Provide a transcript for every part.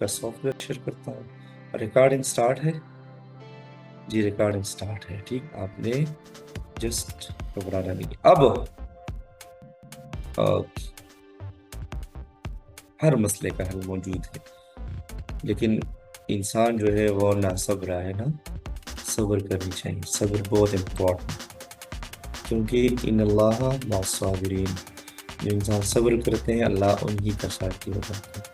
का software share करता हूँ। रिकॉर्डिंग स्टार्ट है जी, रिकॉर्डिंग स्टार्ट है। ठीक, आपने जस्ट घबराना नहीं। अब हर मसले का हल मौजूद है, लेकिन इंसान जो है वो ना सब्र है ना, सब्र करनी चाहिए। सब्र बहुत इम्पोर्टेंट, क्योंकि इन अल्लाह मास्साबिरीन, जो इंसान सब्र करते हैं अल्लाह उन्हीं का साथी हो जाता है,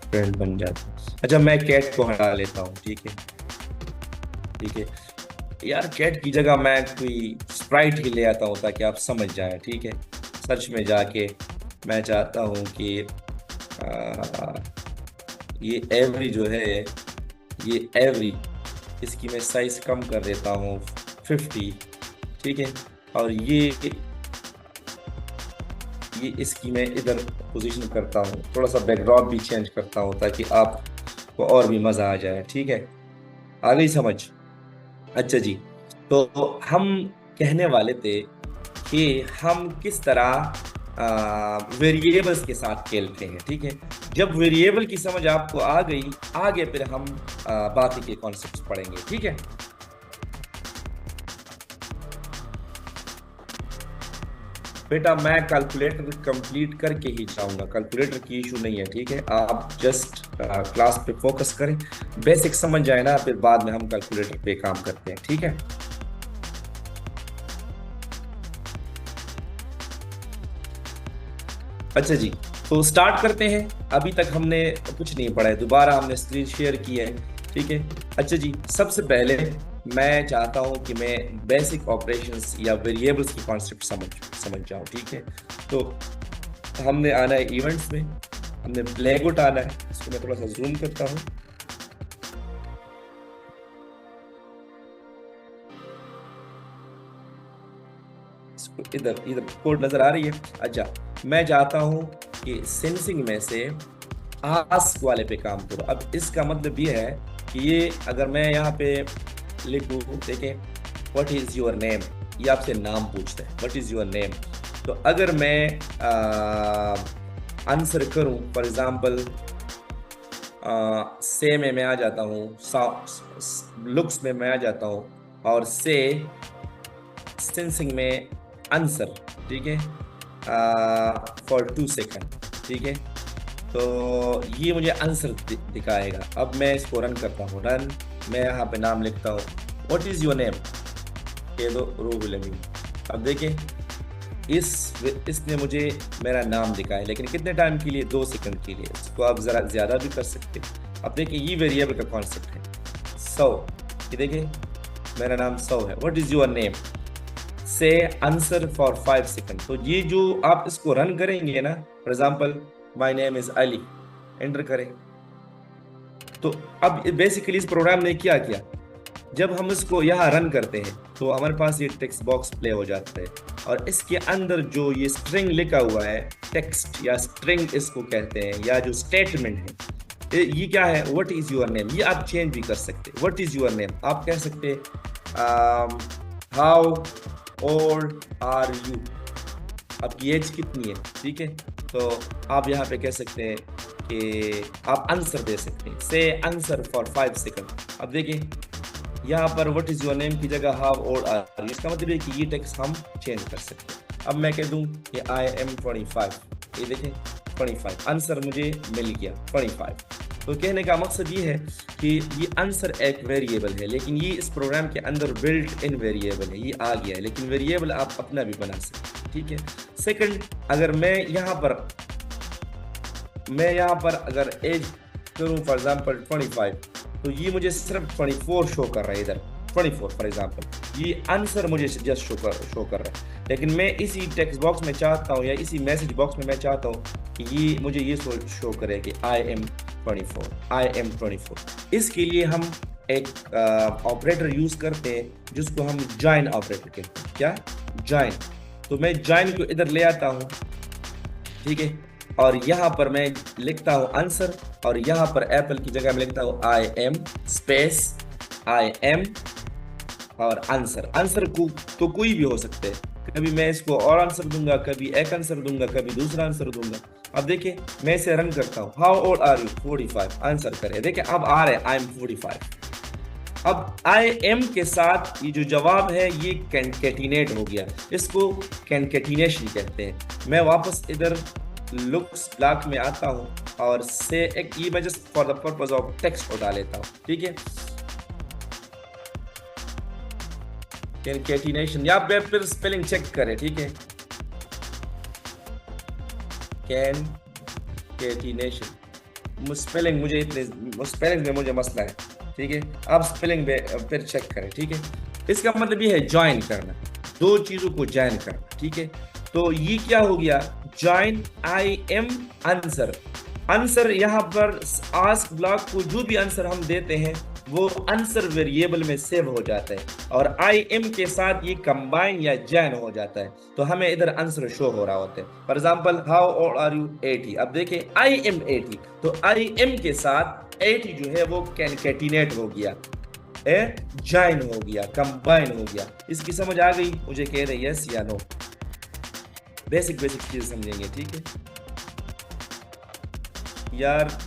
फ्रेंड बन जाता है। अच्छा, मैं कैट को हटा लेता हूँ, ठीक है, ठीक है यार। कैट की जगह मैं कोई स्प्राइट ही ले आता हूँ ताकि आप समझ जाएं, ठीक है। सर्च में जाके मैं चाहता हूँ कि आ, ये एवरी जो है, ये एवरी, इसकी मैं साइज कम कर देता हूँ 50, ठीक है। और ये इसकी मैं इधर पोजीशन करता हूँ, थोड़ा सा बैकड्रॉप भी चेंज करता हूँ ताकि आपको और भी मज़ा आ जाए, ठीक है। आ गई समझ? अच्छा जी, तो हम कहने वाले थे कि हम किस तरह वेरिएबल्स के साथ खेलते हैं, ठीक है। जब वेरिएबल की समझ आपको आ गई, आगे फिर हम बाकी के कॉन्सेप्ट्स पढ़ेंगे, ठीक है। बेटा मैं कैलकुलेटर कंप्लीट करके ही जाऊंगा, कैलकुलेटर की इशू नहीं है, ठीक है। आप जस्ट क्लास पे फोकस करें, बेसिक समझ जाए ना, फिर बाद में हम कैलकुलेटर पे काम करते हैं, ठीक है। अच्छा जी, तो स्टार्ट करते हैं। अभी तक हमने कुछ नहीं पढ़ा है, दोबारा हमने स्क्रीन शेयर की है, ठीक है। अच्छा जी, सबसे पहले मैं चाहता हूं कि मैं बेसिक ऑपरेशंस या वेरिएबल्स की कॉन्सेप्ट समझ समझ जाऊं, ठीक है। तो हमने आना है इवेंट्स में, हमने ब्लैकआउट आना है। इसको मैं थोड़ा सा जूम करता हूँ। इसको इधर इधर कोड नजर आ रही है। अच्छा, मैं चाहता हूँ कि सेंसिंग में से आस्क वाले पे काम करो। अब इसका मतलब ये है कि ये अगर मैं यहाँ पे लिखूँ, देखें, व्हाट इज योर नेम, ये आपसे नाम पूछता है, व्हाट इज योर नेम। तो अगर मैं आंसर करूँ, फॉर एग्जांपल से में मैं आ जाता हूँ, लुक्स में मैं आ जाता हूँ, और से सेंसिंग में आंसर, ठीक है, फॉर 2 सेकंड, ठीक है। तो ये मुझे आंसर दिखाएगा। अब मैं इसको रन करता हूँ, रन। मैं यहाँ पे नाम लिखता हूँ, व्हाट इज योर नेम, कह दो रूहुल अमीन। अब देखिए, इसने मुझे मेरा नाम दिखाया, लेकिन कितने टाइम के लिए? 2 सेकंड के लिए। इसको आप जरा ज्यादा भी कर सकते हैं। अब देखिए, ये वेरिएबल का कॉन्सेप्ट है 100। ये देखिए, मेरा नाम 100 है। व्हाट इज योर नेम, से आंसर फॉर 5 सेकंड। तो ये जो आप इसको रन करेंगे ना, for example my name is Ali, enter करें। तो अब बेसिकली इस प्रोग्राम ने क्या किया, जब हम इसको यहाँ रन करते हैं तो हमारे पास ये टेक्स्ट बॉक्स प्ले हो जाता है, और इसके अंदर जो ये स्ट्रिंग लिखा हुआ है, टेक्स्ट या स्ट्रिंग इसको कहते हैं, या जो स्टेटमेंट है, ये क्या है, व्हाट इज योर नेम। ये आप चेंज भी कर सकते हैं। व्हाट इज योर नेम आप कह सकते हैं, हाउ ओल्ड आर यू, आपकी एज कितनी है, ठीक है। तो आप यहाँ पे कह सकते हैं कि आप आंसर दे सकते हैं, से आंसर फॉर 5 सेकंड। अब देखिए, यहाँ पर व्हाट इज योर नेम की जगह हाउ ओल्ड आर यू, इसका मतलब है कि ये टेक्स्ट हम चेंज कर सकते हैं। अब मैं कह दूं कि आई एम 25, ये देखें 25, आंसर मुझे मिल गया 25। तो कहने का मकसद ये है कि ये आंसर एक वेरिएबल है, लेकिन ये इस प्रोग्राम के अंदर बिल्ट इन वेरिएबल है, ये आ गया है, लेकिन वेरिएबल आप अपना भी बना सकते हैं, ठीक है। सेकंड, अगर मैं यहाँ पर अगर एज करूँ फॉर एग्जाम्पल 25, तो ये मुझे सिर्फ 24 शो कर रहा है इधर, 24 फॉर एग्जाम्पल। ये आंसर मुझे जस्ट शो कर रहा है, लेकिन मैं इसी टेक्स्ट बॉक्स में चाहता हूँ, या इसी मैसेज बॉक्स में मैं चाहता हूँ कि ये मुझे ये शो करे कि आई एम 24, आई एम 24। इसके लिए हम एक ऑपरेटर यूज करते हैं जिसको हम जॉइन ऑपरेटर कहते हैं। क्या? जॉइन। तो मैं जॉइन को इधर ले आता हूँ, ठीक है, और यहाँ पर मैं लिखता हूँ आंसर, और यहाँ पर एप्पल की जगह मैं लिखता हूँ I am space I am और आंसर। आंसर को तो कोई भी हो सकते हैं, कभी मैं इसको और आंसर दूंगा, कभी एक आंसर दूंगा, कभी दूसरा आंसर दूंगा। अब देखिए मैं इसे रन करता हूँ, how old are you, 45, answer करें। देखिए अब आ रहे हैं आई एम 45। अब आई एम के साथ ये जो जवाब है ये कैनकेटिनेट हो गया, इसको कैनकेटिनेशन कहते हैं। मैं वापस इधर लुक्स ब्लॉक में आता हूँ और से एक ये मैं just for the purpose of text उठा लेता हूँ, ठीक है। कैनकेटिनेशन या फिर स्पेलिंग चेक करें, ठीक है। कैनकेटिनेशन स्पेलिंग मुझे इतने स्पेलिंग में मुझे मसला है, ठीक है। आप स्पेलिंग फिर चेक करें, ठीक है। इसका मतलब ये है ज्वाइन करना, दो चीजों को ज्वाइन करना, ठीक है। तो ये क्या हो गया, join I am answer. Answer यहाँ पर आस्क ब्लॉक को जो भी आंसर हम देते हैं वो आंसर वेरिएबल में सेव हो जाता है और आई एम के साथ ये कंबाइन या जॉइन हो जाता है, तो हमें इधर आंसर शो हो रहा होता है। For example how old are you, 80। अब देखें आई एम 80, तो आई एम के साथ 80 जो है वो कैनकेटिनेट हो गया, जॉइन हो गया, कंबाइन हो गया। इसकी समझ आ गई? मुझे कह रहे यस या नो, बेसिक चीज समझेंगे, ठीक है यार।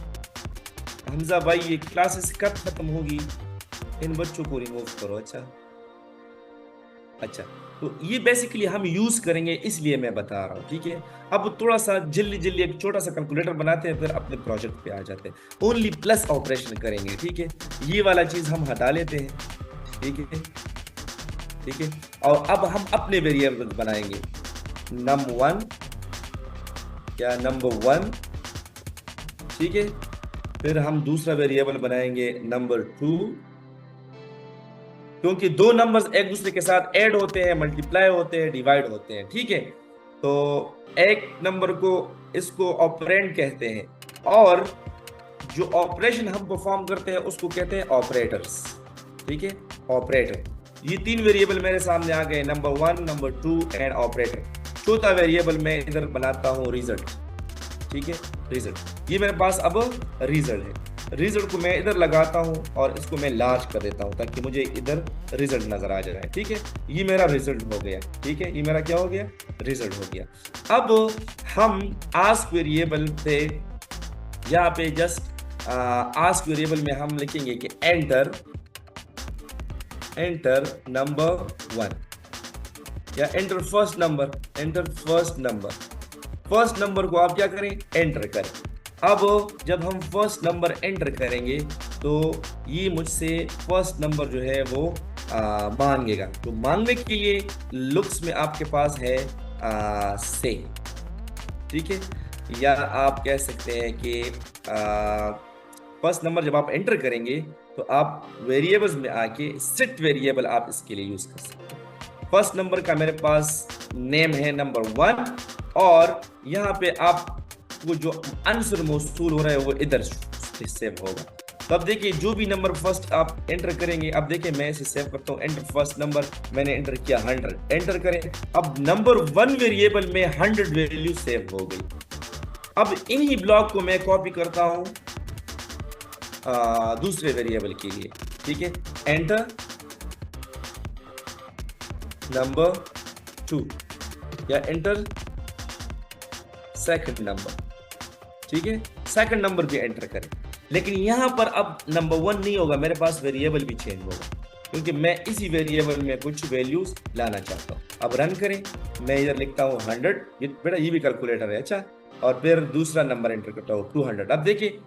हमजा भाई ये क्लासेस कब खत्म होगी, इन बच्चों को रिमूव करो। अच्छा तो ये बेसिकली हम यूज करेंगे इसलिए मैं बता रहा हूँ, ठीक है। अब थोड़ा सा जल्दी एक छोटा सा कैलकुलेटर बनाते हैं, फिर अपने प्रोजेक्ट पे आ जाते हैं। ओनली प्लस ऑपरेशन करेंगे, ठीक है। ये वाला चीज हम हटा लेते हैं, ठीक है। और अब हम अपने वेरिएबल बनाएंगे, num1 या number1, ठीक है। फिर हम दूसरा वेरिएबल बनाएंगे number2, क्योंकि दो नंबर्स एक दूसरे के साथ ऐड होते हैं, मल्टीप्लाई होते हैं, डिवाइड होते हैं, ठीक है। तो एक नंबर को इसको ऑपरेंड कहते हैं और जो ऑपरेशन हम परफॉर्म करते हैं उसको कहते हैं ऑपरेटर्स, ठीक है, ऑपरेटर। ये तीन वेरिएबल मेरे सामने आ गए, number1, number2 एंड ऑपरेटर। चौथा वेरिएबल मैं इधर बनाता हूँ रिजल्ट, ठीक है, रिजल्ट। ये मेरे पास अब रिजल्ट है, रिजल्ट को मैं इधर लगाता हूं और इसको मैं लार्ज कर देता हूं ताकि मुझे इधर रिजल्ट नजर आ जाए, ठीक है। ये मेरा रिजल्ट हो गया, ठीक है, ये मेरा क्या हो गया, रिजल्ट हो गया। अब हम आस्क वेरिएबल पे यहाँ पे जस्ट आस्क वेरिएबल में हम लिखेंगे कि एंटर number1 या enter first number, first number को आप क्या करें, एंटर करें। अब जब हम फर्स्ट नंबर एंटर करेंगे तो ये मुझसे फर्स्ट नंबर जो है वो मांगेगा। तो मांगने के लिए लुक्स में आपके पास है से, ठीक है, या आप कह सकते हैं कि फर्स्ट नंबर जब आप एंटर करेंगे तो आप वेरिएबल्स में आके सेट वेरिएबल आप इसके लिए यूज कर सकते हैं। फर्स्ट नंबर का मेरे पास नेम है number1 और यहाँ पे आपको जो आंसर मौसूल हो रहा है वो इधर सेव होगा। तो अब देखिए जो भी नंबर फर्स्ट आप एंटर करेंगे, अब देखिए मैं इसे सेव करता हूँ, एंटर फर्स्ट नंबर, मैंने एंटर किया 100, एंटर करें। अब number1 वेरिएबल में 100 वैल्यू सेव हो गई। अब इन्हीं ब्लॉक को मैं कॉपी करता हूँ दूसरे वेरिएबल के लिए, ठीक है, एंटर number2 या एंटर सेकंड नंबर, ठीक है, सेकंड नंबर भी एंटर करें। लेकिन यहां पर अब number1 नहीं होगा, मेरे पास वेरिएबल भी चेंज होगा क्योंकि मैं इसी वेरिएबल में कुछ वैल्यूज लाना चाहता हूं। अब रन करें, मैं इधर लिखता हूं 100, बेटा ये भी कैलकुलेटर है, अच्छा, और फिर दूसरा नंबर एंटर करता हूं 200। अब देखिए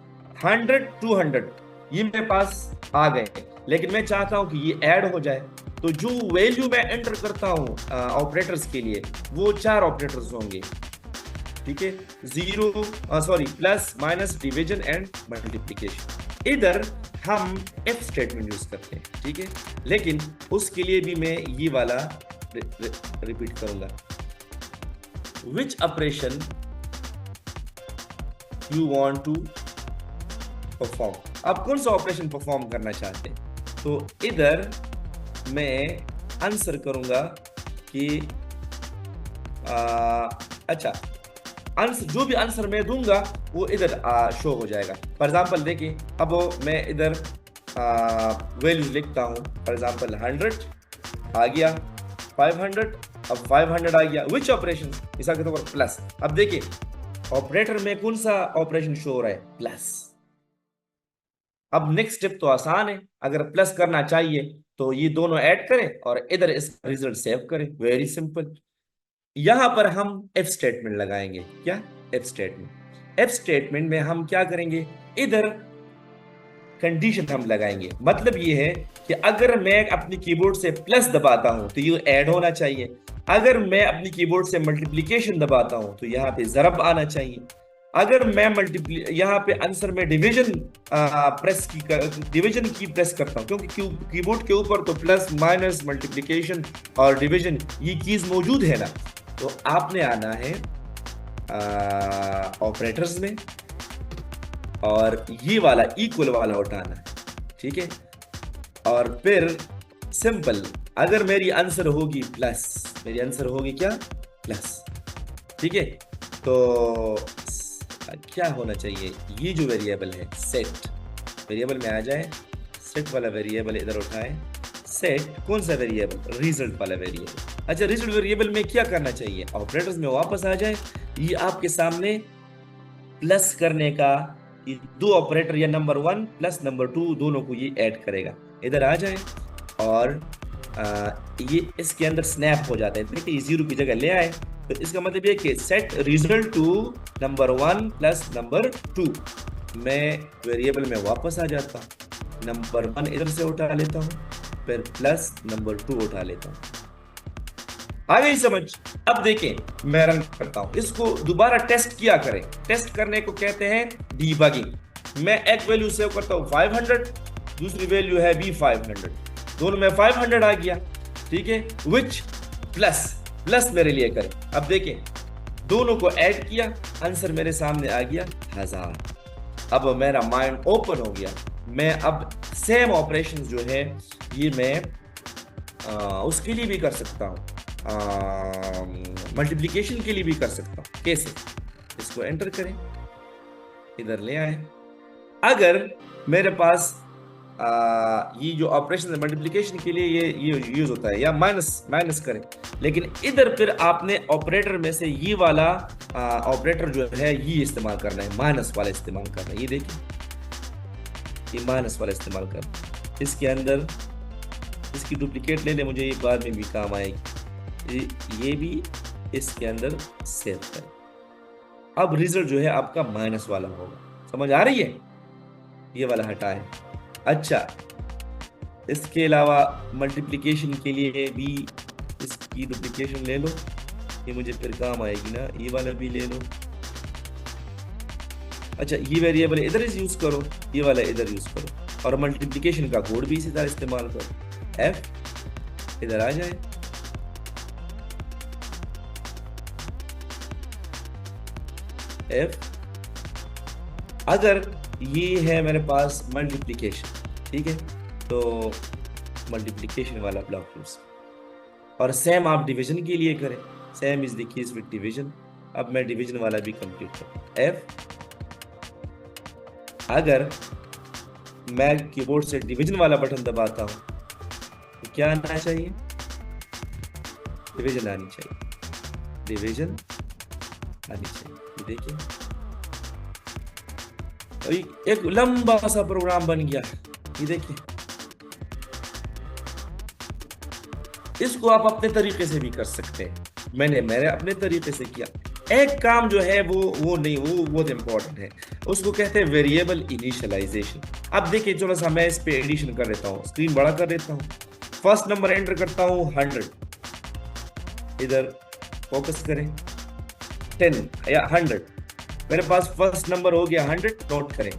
100 200 ये मेरे पास आ गए, लेकिन मैं चाहता हूं कि ये ऐड हो जाए। तो जो वैल्यू मैं एंटर करता हूं ऑपरेटर्स के लिए वो 4 ऑपरेटर्स होंगे, ठीक है, plus minus division and multiplication. इधर हम इफ स्टेटमेंट यूज करते हैं, ठीक है, लेकिन उसके लिए भी मैं ये वाला रिपीट करूंगा, which operation you want to perform. आप कौन सा ऑपरेशन परफॉर्म करना चाहते हैं, तो इधर मैं आंसर करूंगा कि अच्छा आंसर, जो भी आंसर मैं दूंगा वो इधर शो हो जाएगा। फॉर एग्जांपल देखिए, अब मैं इधर वैल्यूज लिखता हूं, फॉर एग्जांपल 100 आ गया, 500, अब 500 आ गया, विच ऑपरेशन, इसका कहते हैं प्लस। अब देखिए ऑपरेटर में कौन सा ऑपरेशन शो हो रहा है? प्लस। अब नेक्स्ट स्टेप तो आसान है, अगर प्लस करना चाहिए तो ये दोनों ऐड करें और इधर इसका रिजल्ट सेव करें, वेरी सिंपल। यहां पर हम इफ स्टेटमेंट लगाएंगे। क्या? If statement. इफ स्टेटमेंट में हम क्या करेंगे, इधर कंडीशन हम लगाएंगे। मतलब ये है कि अगर मैं अपनी कीबोर्ड से प्लस दबाता हूं तो ये ऐड होना चाहिए, अगर मैं अपनी कीबोर्ड से मल्टीप्लिकेशन दबाता हूं तो यहाँ पे ज़रब आना चाहिए, अगर मैं यहाँ पे आंसर में डिवीजन डिवीजन की प्रेस करता हूं, क्योंकि कीबोर्ड के ऊपर तो प्लस माइनस मल्टीप्लिकेशन और डिवीजन ये कीज मौजूद है ना, तो आपने आना है ऑपरेटर्स में और ये वाला इक्वल वाला उठाना है, ठीक है। और फिर सिंपल, अगर मेरी आंसर होगी प्लस, मेरी आंसर होगी क्या? प्लस, ठीक है। तो क्या होना चाहिए, ये जो वेरिएबल है सेट, वेरिएबल में आ जाए, सेट वाला वेरिएबल इधर उठाए, सेट कौन सा वेरिएबल? रिजल्ट वाला वेरिएबल। अच्छा, रिजल्ट वेरिएबल में क्या करना चाहिए? ऑपरेटर्स में वापस आ जाए, ये आपके सामने प्लस करने का ये दो ऑपरेटर या नंबर 1 प्लस नंबर 2 दोनों को ये ऐड करेगा, इधर आ जाए और ये इसके अंदर स्नैप हो जाता है, देखिए जीरो की जगह ले आए, तो इसका मतलब ये कि set result to number 1 plus number 2। मैं वेरिएबल में वापस आ जाता हूँ, नंबर 1 इधर से उठा लेता हूँ, फिर प्लस नंबर 2 उठा लेता हूँ। आ गई समझ? अब देखें, मैं रन करता हूं, इसको दोबारा टेस्ट किया करें। टेस्ट करने को कहते हैं डीबगिंग। मैं एक वैल्यू सेव करता हूं 500, दूसरी वैल्यू है भी 500, दोनों में 500 आ गया, ठीक है। विच प्लस, प्लस मेरे लिए करें। अब देखें, दोनों को ऐड किया, आंसर मेरे सामने आ गया 1000। अब मेरा माइंड ओपन हो गया, मैं अब सेम ऑपरेशन जो है ये मैं उसके लिए भी कर सकता हूं, मल्टीप्लिकेशन के लिए भी कर सकता हूं। कैसे? इसको एंटर करें, इधर ले आए, अगर मेरे पास ये जो ऑपरेशन है मल्टीप्लिकेशन के लिए ये यूज होता है, या माइनस करें, लेकिन इधर फिर आपने ऑपरेटर में से ये वाला ऑपरेटर जो है ये इस्तेमाल करना है, माइनस वाला इस्तेमाल करना है। ये देखिए, ये माइनस वाला इस्तेमाल करना, इसके अंदर इसकी डुप्लीकेट ले ले, मुझे ये बाद में भी काम आएगी। ये भी इसके अंदर सेव करें। अब रिजल्ट जो है आपका माइनस वाला होगा, समझ आ रही है? ये वाला हटाएं। अच्छा, इसके अलावा मल्टीप्लिकेशन के लिए भी इसकी डुप्लीकेशन ले लो, ये मुझे फिर काम आएगी ना, ये वाला भी ले लो। अच्छा, ये वेरिएबल इधर यूज करो, ये वाला इधर यूज करो, और मल्टीप्लिकेशन का कोड भी इसी तरह इस्तेमाल करो। एफ इधर आ जाए, एफ, अगर ये है मेरे पास मल्टीप्लिकेशन, ठीक है, तो मल्टीप्लिकेशन वाला ब्लॉक यूज, और सेम आप डिवीजन के लिए करें, same is the case with division. अब मैं डिवीजन वाला भी कंप्लीट करूं, एफ, अगर मैं कीबोर्ड से डिवीजन वाला बटन दबाता हूं तो क्या आना चाहिए? डिवीजन आनी चाहिए, डिवीजन आनी चाहिए। ये देखिए, एक लंबा सा प्रोग्राम बन गया, ये देखिए। इसको आप अपने तरीके से भी कर सकते हैं, मैंने अपने तरीके से किया। एक काम जो है वो नहीं, वो बहुत इंपॉर्टेंट है, उसको कहते हैं वेरिएबल इनिशियलाइजेशन। अब देखिए, थोड़ा सा मैं इस पे एडिशन कर देता हूँ, स्क्रीन बड़ा कर देता हूँ, फर्स्ट नंबर एंटर करता हूँ 100, इधर फोकस करें, 10 या 100, मेरे पास फर्स्ट नंबर हो गया 100, नोट करें।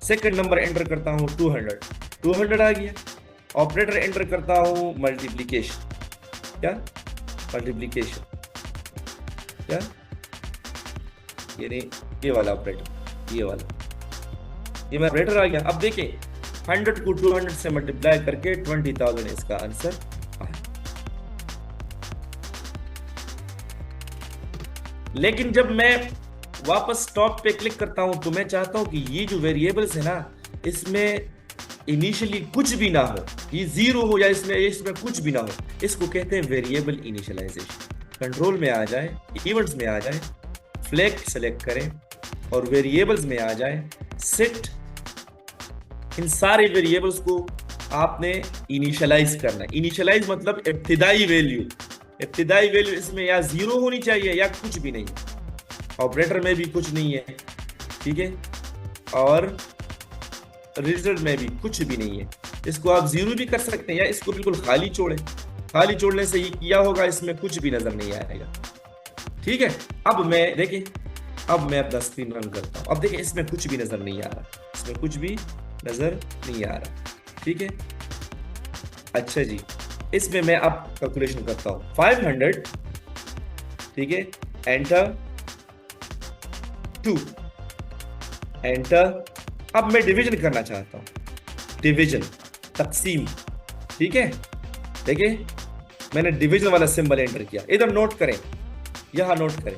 सेकंड नंबर एंटर करता हूं 200 आ गया। ऑपरेटर एंटर करता हूं मल्टीप्लिकेशन, क्या मल्टीप्लिकेशन, क्या यानी ये वाला ऑपरेटर, ये वाला, ये मेरा ऑपरेटर आ गया। अब देखिए, 100 को 200 से मल्टीप्लाई करके 20,000 इसका आंसर आया। लेकिन जब मैं वापस टॉप पे क्लिक करता हूं तो मैं चाहता हूं कि ये जो वेरिएबल्स है ना, इसमें इनिशियली कुछ भी ना हो, ये जीरो हो या इसमें कुछ भी ना हो, इसको कहते हैं वेरिएबल इनिशियलाइजेशन। कंट्रोल में आ जाए, इवेंट्स में आ जाए, फ्लैग सेलेक्ट करें और वेरिएबल्स में आ जाए, सेट, इन सारे वेरिएबल्स को आपने इनिशियलाइज करना है। इनिशियलाइज मतलब इब्तिदाई वैल्यू, इब्तिदाई वैल्यू इसमें या 0 होनी चाहिए या कुछ भी नहीं, ऑपरेटर में भी कुछ नहीं है, ठीक है, और रिजल्ट में भी कुछ भी नहीं है। इसको आप 0 भी कर सकते हैं या इसको बिल्कुल खाली छोड़ें। खाली छोड़ने से ये किया होगा, इसमें कुछ भी नजर नहीं आएगा, ठीक है। अब मैं देखिए, अब मैं अपना स्क्रीन रन करता हूं। अब देखिए इसमें कुछ भी नजर नहीं आ रहा, इसमें कुछ भी नजर नहीं आ रहा, ठीक है। अच्छा जी, इसमें मैं अब कैलकुलेशन करता हूं 500, ठीक है, एंटर 2, एंटर। अब मैं डिवीजन करना चाहता हूं, डिवीजन, तकसीम, ठीक है। देखिए मैंने डिवीजन वाला सिंबल एंटर किया, इधर नोट करें, यहां नोट करें,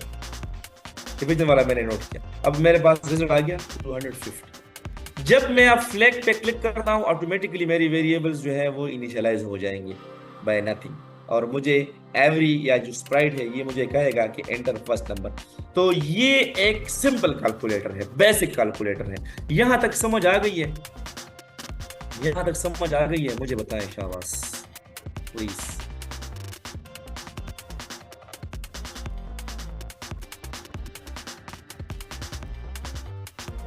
डिवीजन वाला मैंने नोट किया। अब मेरे पास रिजल्ट आ गया 250। जब मैं अब फ्लैग पे क्लिक करता हूं, ऑटोमेटिकली मेरी वेरिएबल्स जो है वो इनिशियलाइज हो जाएंगे बाय नथिंग, और मुझे एवरी या जो स्प्राइट है ये मुझे कहेगा कि एंटर फर्स्ट नंबर। तो ये एक सिंपल कैलकुलेटर है, बेसिक कैलकुलेटर है। यहां तक समझ आ गई है? यहां तक समझ आ गई है? मुझे बताएं शाबाश प्लीज।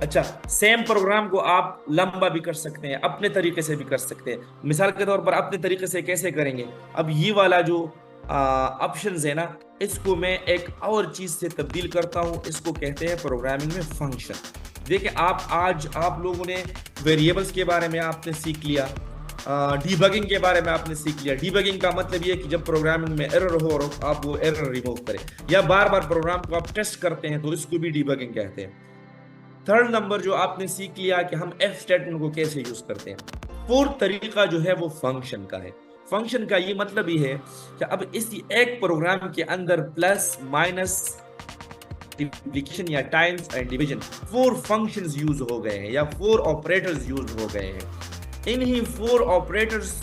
अच्छा, सेम प्रोग्राम को आप लंबा भी कर सकते हैं, अपने तरीके से भी कर सकते हैं। मिसाल के तौर पर अपने तरीके से कैसे करेंगे? अब ये वाला जो ऑप्शन है ना, इसको मैं एक और चीज से तब्दील करता हूं, इसको कहते हैं प्रोग्रामिंग में फंक्शन। देखिए आज आप लोगों ने वेरिएबल्स के बारे में आपने सीख लिया, डीबगिंग के बारे में आपने सीख लिया। डीबगिंग का मतलब ये है कि जब प्रोग्रामिंग में एरर हो और आप वो एरर रिमूव करें, या बार बार प्रोग्राम को आप टेस्ट करते हैं, तो इसको भी डीबगिंग कहते हैं। थर्ड नंबर जो आपने सीख लिया कि हम एफ स्टेटमेंट को कैसे यूज करते हैं। फोर्थ तरीका जो है वो फंक्शन का है। फंक्शन का ये मतलब ही है कि अब इसी एक प्रोग्राम के अंदर प्लस, माइनस, मल्टीप्लिकेशन या times and division 4 functions use हो गए हैं या 4 ऑपरेटर्स यूज हो गए हैं। इन्हीं 4 ऑपरेटर्स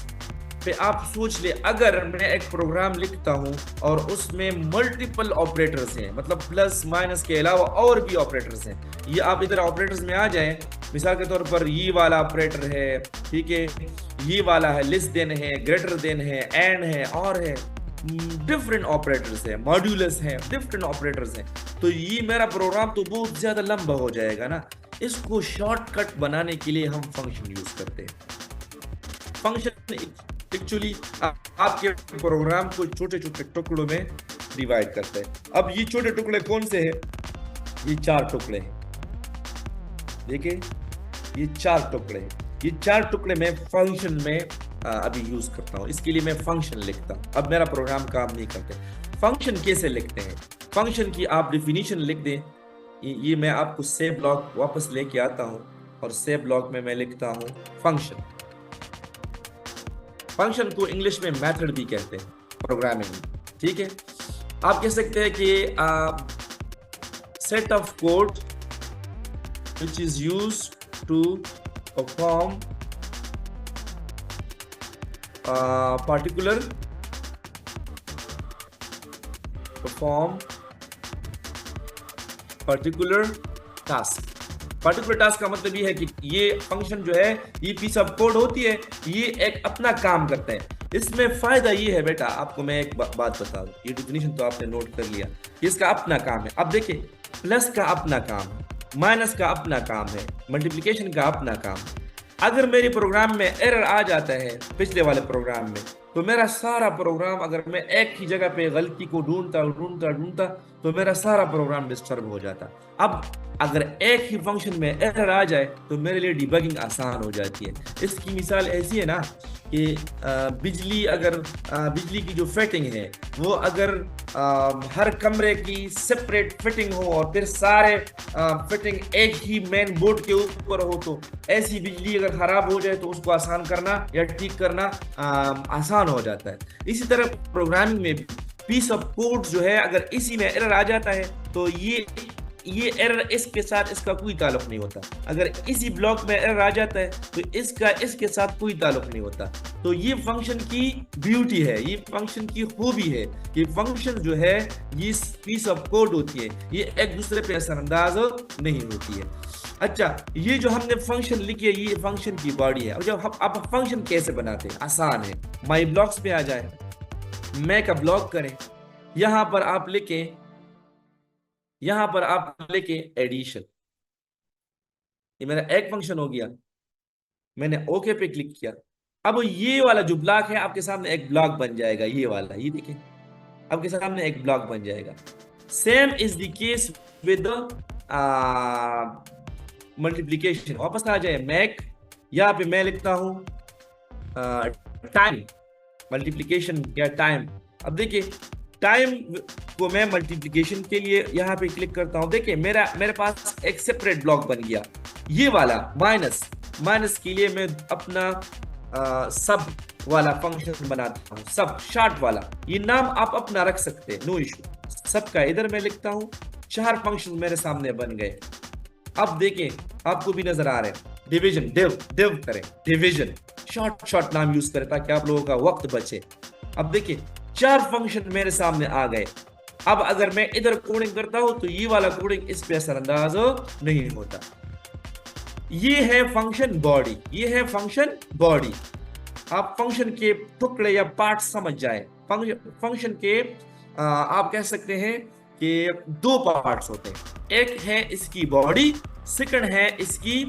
पे आप सोच ले, अगर मैं एक प्रोग्राम लिखता हूं और उसमें मल्टीपल ऑपरेटर्स हैं, मतलब प्लस माइनस के अलावा और भी ऑपरेटर्स हैं, ये आप इधर ऑपरेटर्स में आ जाएं। मिसाल के तौर पर ये वाला ऑपरेटर है, ठीक है, ये वाला है, लेस देन है, ग्रेटर देन है, एंड है, और है, डिफरेंट ऑपरेटर्स है, मॉड्यूलस है, डिफरेंट ऑपरेटर्स हैं। तो ये मेरा प्रोग्राम तो बहुत ज्यादा लंबा हो जाएगा ना। इसको शॉर्टकट बनाने के लिए हम फंक्शन यूज करते हैं। फंक्शन एक्चुअली आपके प्रोग्राम को छोटे छोटे टुकड़ों में डिवाइड करते हैं। अब ये छोटे टुकड़े कौन से हैं? ये 4 टुकड़े हैं। देखिए ये 4 टुकड़े हैं। ये 4 टुकड़े मैं फंक्शन में अभी यूज करता हूं। इसके लिए मैं फंक्शन लिखता हूं। अब मेरा प्रोग्राम काम नहीं करते। फंक्शन कैसे लिखते हैं? फंक्शन की आप डिफिनीशन लिख दें। ये मैं आपको से ब्लॉक वापस लेके आता हूं, और से ब्लॉक में मैं लिखता हूं फंक्शन। फंक्शन को इंग्लिश में मेथड भी कहते हैं प्रोग्रामिंग में, ठीक है। आप कह सकते हैं कि set of code which is used to perform particular task। Particular task का मतलब ये है कि ये फंक्शन जो है, ये पीस ऑफ कोड होती है, ये एक अपना काम करते हैं। इसमें फायदा ये है बेटा, आपको मैं एक बात बता दूं, ये डिफिनीशन तो आपने नोट कर लिया, इसका अपना काम है। अब देखिए, प्लस का अपना काम है, माइनस का अपना काम है, मल्टीप्लिकेशन का अपना काम है। अगर मेरे प्रोग्राम में एरर आ जाता है पिछले वाले प्रोग्राम में, तो मेरा सारा प्रोग्राम, अगर मैं एक ही जगह पे गलती को ढूंढता तो मेरा सारा प्रोग्राम डिस्टर्ब हो जाता। अब अगर एक ही फंक्शन में एरर आ जाए तो मेरे लिए डिबगिंग आसान हो जाती है। इसकी मिसाल ऐसी है ना कि बिजली की जो फिटिंग है वो अगर हर कमरे की सेपरेट फिटिंग हो और फिर सारे फिटिंग एक ही मेन बोर्ड के ऊपर हो, तो ऐसी बिजली अगर खराब हो जाए तो उसको आसान करना या ठीक करना आसान हो जाता है। इसी तरह प्रोग्रामिंग में पीस ऑफ कोड जो है, अगर इसी में एरर आ जाता है तो ये ये एरर इसके साथ इसका कोई ताल्लुक नहीं होता। अगर इसी ब्लॉक में एरर आ जाता है तो इसका इसके साथ कोई ताल्लुक नहीं होता। तो ये फंक्शन की ब्यूटी है, ये फंक्शन की खूबी है कि फंक्शन जो है ये पीस ऑफ कोड होती है, ये एक दूसरे पे असरअंदाज नहीं होती है। अच्छा, ये जो हमने फंक्शन लिखी है ये फंक्शन की बॉडी है। और जब हम अब फंक्शन कैसे बनाते हैं, आसान है। माई ब्लॉक्स पे आ जाए, मैं का ब्लॉक करें, यहां पर आप लिखे एडिशन। ये मेरा एक फंक्शन हो गया, मैंने ओके पे क्लिक किया। अब ये वाला जो ब्लॉक है आपके सामने एक ब्लॉक बन जाएगा, ये वाला, ये देखिए आपके सामने एक ब्लॉक बन जाएगा। Same is the case with multiplication. वापस आ जाए मैक, यहाँ पे मैं लिखता हूं टाइम मल्टीप्लीकेशन या टाइम। अब देखिए टाइम को मैं मल्टीप्लिकेशन के लिए यहाँ पे क्लिक करता हूँ। देखिए मेरे पास एक सेपरेट ब्लॉक बन गया। ये वाला माइनस के लिए मैं अपना सब वाला फंक्शन बनाता हूँ, सब शॉर्ट वाला। ये नाम आप अपना रख सकते हैं, नो इशू। सब का इधर मैं लिखता हूँ। 4 फंक्शन मेरे सामने बन गए। अब देखें आपको भी नजर आ रहे हैं, डिवीजन डिव करें, डिवीजन शॉर्ट नाम यूज करें ताकि आप लोगों का वक्त बचे। अब देखिए 4 फंक्शन मेरे सामने आ गए। अब अगर मैं इधर कोडिंग करता हूं तो ये वाला कोडिंग इस पे असरअंदाज नहीं होता। ये है फंक्शन बॉडी, ये है फंक्शन बॉडी। आप फंक्शन के टुकड़े या पार्ट समझ जाए। फंक्शन के आप कह सकते हैं कि 2 पार्ट्स होते हैं। एक है इसकी बॉडी, सेकंड है इसकी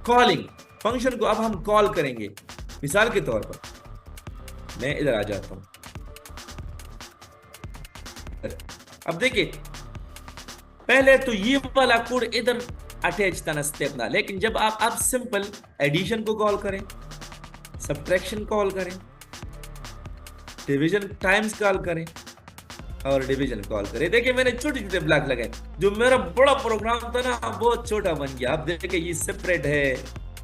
कॉलिंग। फंक्शन को अब हम कॉल करेंगे। मिसाल के तौर पर मैं इधर आ जाता हूं। अब देखिए पहले तो ये वाला कोड इधर अटैच था ना स्टेप ना, लेकिन जब आप सिंपल एडिशन को कॉल करें, सब्ट्रैक्शन कॉल करें, डिवीजन टाइम्स कॉल करें और डिवीजन कॉल करें, देखिए मैंने छोटे छोटे ब्लॉक लगाए। जो मेरा बड़ा प्रोग्राम था ना बहुत छोटा बन गया। अब देखिए ये सेपरेट है,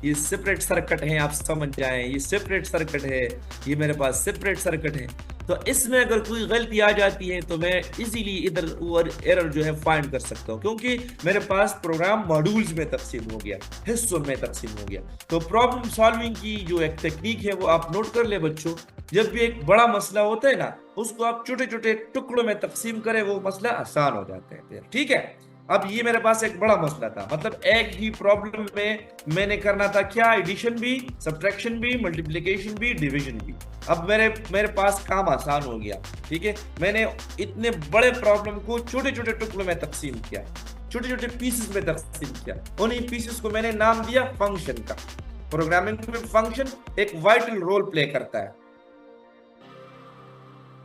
ये सेपरेट सर्किट है, आप समझ जाएं ये सेपरेट सर्किट है, ये मेरे पास सेपरेट सर्किट है। तो इसमें अगर कोई गलती आ जाती है तो मैं इजीली इधर और एरर जो है फाइंड कर सकता हूं, क्योंकि मेरे पास प्रोग्राम मॉड्यूल्स में तकसीम हो गया, हिस्सों में तकसीम हो गया। तो प्रॉब्लम सॉल्विंग की जो एक टेक्निक है वो आप नोट कर ले बच्चों। जब भी एक बड़ा मसला होता है ना उसको आप छोटे छोटे टुकड़ों में तकसीम करें, वो मसला आसान हो जाता है। ठीक है, अब ये मेरे पास एक बड़ा मसला था, मतलब एक ही प्रॉब्लम में मैंने करना था क्या, एडिशन भी, सब्ट्रैक्शन भी, मल्टीप्लिकेशन भी, डिवीजन भी। अब मेरे पास काम आसान हो गया। ठीक है, मैंने इतने बड़े प्रॉब्लम को छोटे छोटे टुकड़ों में तकसीम किया, छोटे छोटे पीसेस में तकसीम किया। उन्हीं पीसेस को मैंने नाम दिया फंक्शन का। प्रोग्रामिंग में फंक्शन एक वाइटल रोल प्ले करता है।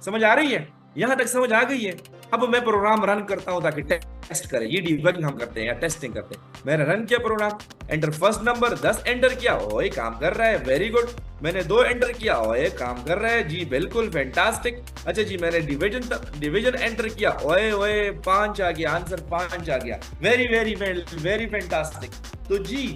समझ आ रही है? यहां तक समझ आ गई है? अब मैं प्रोग्राम रन करता हूं ताकि टेस्ट करे। ये डिबगिंग हम करते हैं या टेस्टिंग करते हैं। मैंने रन किया program, enter first number 10 enter किया, ओए काम कर रहा है, वेरी गुड। मैंने 2 एंटर किया, ओए काम कर रहा है, जी बिल्कुल फैंटास्टिक। अच्छा जी, मैंने डिवीजन एंटर किया, ओए ओए 5 आ गया, आंसर 5 आ गया, वेरी वेरी वेरी फैंटास्टिक। तो जी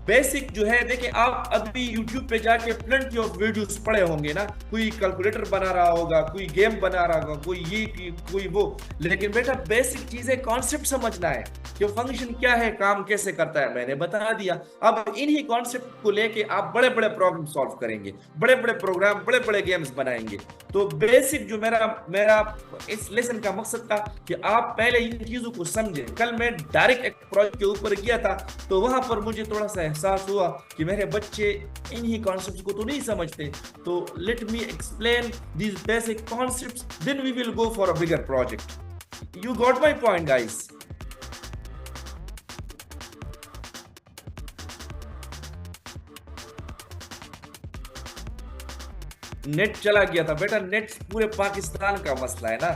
बेसिक जो है, देखिए आप अभी YouTube पे जाके प्लेंटी ऑफ वीडियोस पढ़े होंगे ना, कोई कैलकुलेटर बना रहा होगा, कोई गेम बना रहा होगा, कोई ये कोई वो, लेकिन बेटा बेसिक चीजें कॉन्सेप्ट समझना है कि फंक्शन क्या है, काम कैसे करता है, मैंने बता दिया। अब इन्हीं कॉन्सेप्ट को लेके आप बड़े बड़े प्रॉब्लम सॉल्व करेंगे, बड़े बड़े प्रोग्राम, बड़े बड़े गेम्स बनाएंगे। तो बेसिक जो मेरा इस लेसन का मकसद था कि आप पहले इन चीजों को समझें। कल मैं डायरेक्ट एक प्रोजेक्ट के ऊपर गया था तो वहां पर मुझे थोड़ा सा एहसास हुआ कि मेरे बच्चे इन्हीं कॉन्सेप्ट्स को तो नहीं समझते। तो let me explain these basic concepts, then we will go for a bigger project. You got my point guys? Net चला गया था बेटा, नेट पूरे पाकिस्तान का मसला है ना।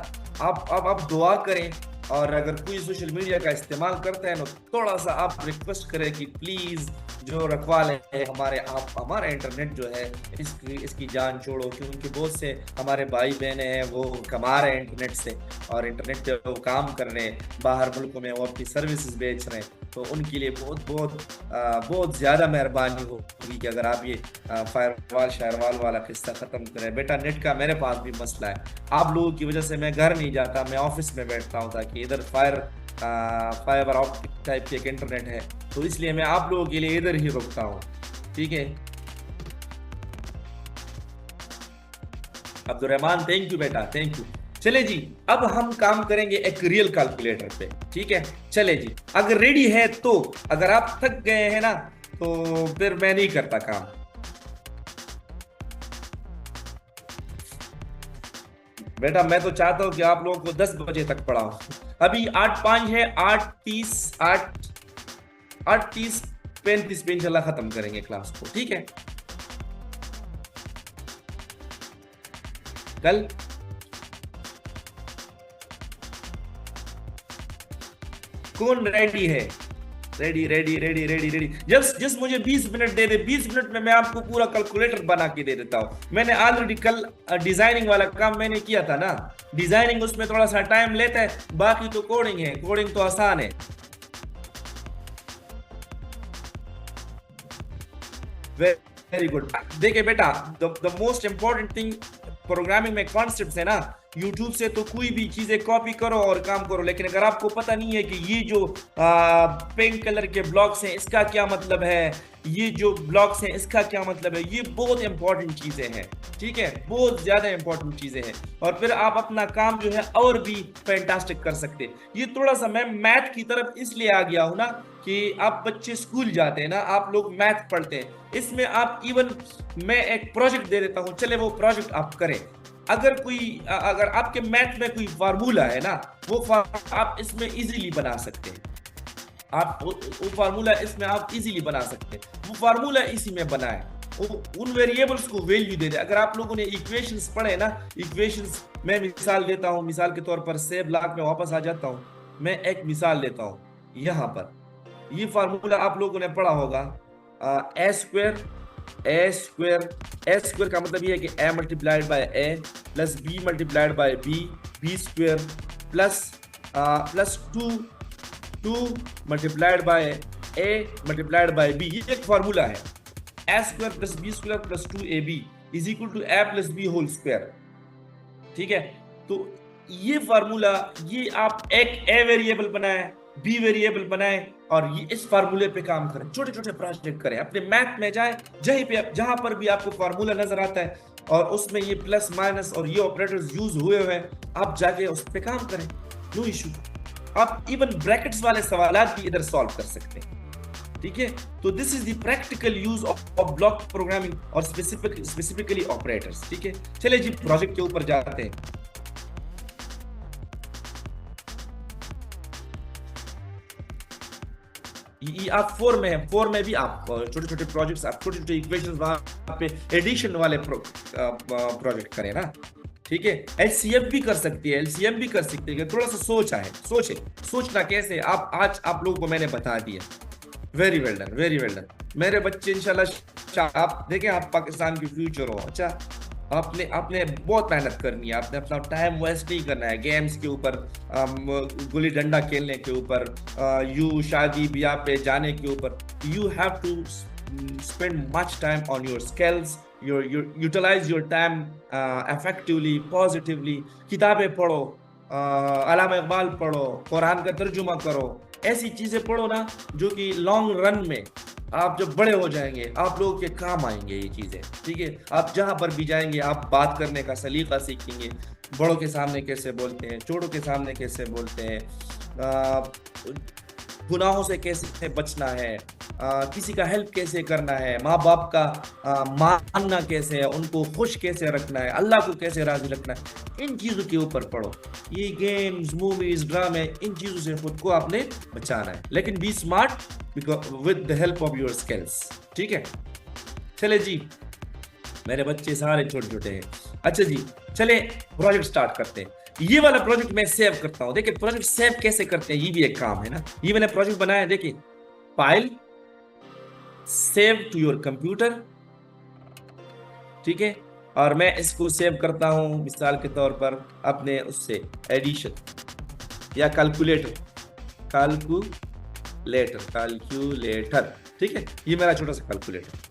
आप दुआ करें, और अगर कोई सोशल मीडिया का इस्तेमाल करते हैं तो थोड़ा सा आप रिक्वेस्ट करें कि प्लीज जो रखवाले हैं हमारा इंटरनेट जो है इसकी जान छोड़ो, क्योंकि बहुत से हमारे भाई बहन हैं वो कमा रहे हैं इंटरनेट से, और इंटरनेट पे वो काम कर रहे हैं बाहर मुल्कों में, वो अपनी सर्विसेज बेच रहे हैं। तो उनके लिए बहुत ज़्यादा मेहरबानी होगी कि अगर आप ये फायरवॉल शायरवाल वाला किस्सा ख़त्म करें। बेटा नेट का मेरे पास भी मसला है, आप लोगों की वजह से मैं घर नहीं जाता, मैं ऑफिस में बैठता हूँ ताकि इधर फाइबर ऑप्टिक टाइप की एक इंटरनेट है, तो इसलिए मैं आप लोगों के लिए इधर ही रुकता हूँ। ठीक है अब्दुलरहमान, थैंक यू बेटा, थैंक यू। चले जी, अब हम काम करेंगे एक रियल कैलकुलेटर पे। ठीक है चले जी, अगर रेडी है तो, अगर आप थक गए हैं ना तो फिर मैं नहीं करता काम। बेटा मैं तो चाहता हूं कि आप लोगों को 10 बजे तक पढ़ाऊं। अभी 8:05 है, 8:30 पे इंशाल्लाह खत्म करेंगे क्लास को। ठीक है कल कौन रेडी है? Ready ready ready ready ready, just just मुझे 20 मिनट दे दे, 20 मिनट में मैं आपको पूरा कैलकुलेटर बना के दे देता हूँ। मैंने ऑलरेडी कल डिजाइनिंग वाला काम मैंने किया था ना, डिजाइनिंग उसमें थोड़ा सा टाइम लेता है, बाकी तो कोडिंग है, कोडिंग तो आसान है। Very good. देखिए बेटा, the most important thing programming में कॉन्सेप्ट्स है ना, यूट्यूब से तो कोई भी चीजें कॉपी करो और काम करो, लेकिन अगर आपको पता नहीं है कि ये जो पिंक कलर के ब्लॉक्स हैं इसका क्या मतलब है, ये जो ब्लॉक्स हैं इसका क्या मतलब है, ये बहुत इंपॉर्टेंट चीजें हैं। ठीक है बहुत ज्यादा इंपॉर्टेंट चीजें हैं, और फिर आप अपना काम जो है और भी फैंटास्टिक कर सकते हैं। ये थोड़ा सा मैं मैथ की तरफ इसलिए आ गया हूं ना कि आप बच्चे स्कूल जाते हैं ना, आप लोग मैथ पढ़ते हैं, इसमें आप इवन मैं एक प्रोजेक्ट दे देता हूं, चले वो प्रोजेक्ट आप करें। अगर आपके मैथ में कोई फार्मूला है ना, वो आप इसमें इजीली बना सकते हैं, आप वो फार्मूला इसमें आप इजीली बना सकते हैं। वो फार्मूला इसी में बना है, उन वेरिएबल्स को वैल्यू दे दे। अगर आप लोगों ने इक्वेशंस पढ़े ना, इक्वेशंस मैं मिसाल देता हूं, मिसाल के तौर पर सेब ब्लॉक में वापस आ जाता हूं, मैं एक मिसाल लेता हूं। यहां पर ये फार्मूला आप लोगों ने पढ़ा होगा, ए स्क्वायर का मतलब ये है कि a multiplied by a plus b multiplied by b square plus 2 multiplied by a multiplied by b, ये एक फार्मूला है। a square plus b square plus 2ab is equal to a plus b whole square. ठीक है, तो ये formula, ये आप एक a वेरिएबल बनाए, बी वेरिएबल बनाए, और ये इस फार्मूले पे काम करें, छोटे छोटे प्रोजेक्ट करें, अपने मैथ में जाए, जहां पर भी आपको फार्मूला नजर आता है और उसमें ये प्लस माइनस और ये ऑपरेटर्स यूज हुए हुए हैं, आप जाके उस पे काम करें, नो इशू। आप इवन ब्रैकेट्स वाले सवालात भी इधर सॉल्व कर सकते हैं। ठीक है, तो this is the practical use of block programming और स्पेसिफिकली ऑपरेटर्स। ठीक है, चलिए जी प्रोजेक्ट के ऊपर जाते हैं। आप 4 में है, 4 में भी आप छोटे छोटे प्रोजेक्ट्स, आप छोटे छोटे इक्वेशंस वहां पे एडिशन वाले प्रोजेक्ट करें ना। ठीक है, एलसीएम भी कर सकती है, एलसीएम भी कर सकती है, थोड़ा सा सोचना कैसे, आज आप लोगों को मैंने बता दिया। Very well done, very well done मेरे बच्चे, इंशाल्लाह आप देखें, आप पाकिस्तान की फ्यूचर हो। अच्छा, आपने बहुत मेहनत करनी है, आपने अपना टाइम वेस्ट नहीं करना है गेम्स के ऊपर, गुल्ली डंडा खेलने के ऊपर, यू शादी ब्याह पे जाने के ऊपर। You have to spend much time on your skills, utilize your time effectively, positively. किताबें पढ़ो, अल्लामा इकबाल पढ़ो, कुरान का तर्जुमा करो, ऐसी चीजें पढ़ो ना जो कि लॉन्ग रन में आप जब बड़े हो जाएंगे आप लोगों के काम आएंगे ये चीजें। ठीक है, आप जहां पर भी जाएंगे आप बात करने का सलीका सीखेंगे, बड़ों के सामने कैसे बोलते हैं, छोटों के सामने कैसे बोलते हैं, गुनाहों से कैसे बचना है, किसी का हेल्प कैसे करना है, माँ बाप का मानना कैसे है, उनको खुश कैसे रखना है, अल्लाह को कैसे राजी रखना है, इन चीज़ों के ऊपर पढ़ो। ये गेम्स, मूवीज, ड्रामे, इन चीज़ों से खुद को आपने बचाना है, लेकिन be smart with the help of your skills. ठीक है, चले जी मेरे बच्चे सारे छोटे छोटे हैं। अच्छा जी, चले प्रोजेक्ट स्टार्ट करते हैं। ये वाला प्रोजेक्ट मैं सेव करता हूं। देखिए प्रोजेक्ट सेव कैसे करते हैं, ये भी एक काम है ना। ये मैंने प्रोजेक्ट बनाया है, देखिए file, save to your computer. ठीक है, और मैं इसको सेव करता हूं मिसाल के तौर पर अपने उससे एडिशन या कैलकुलेटर। ठीक है, ये मेरा छोटा सा कैलकुलेटर।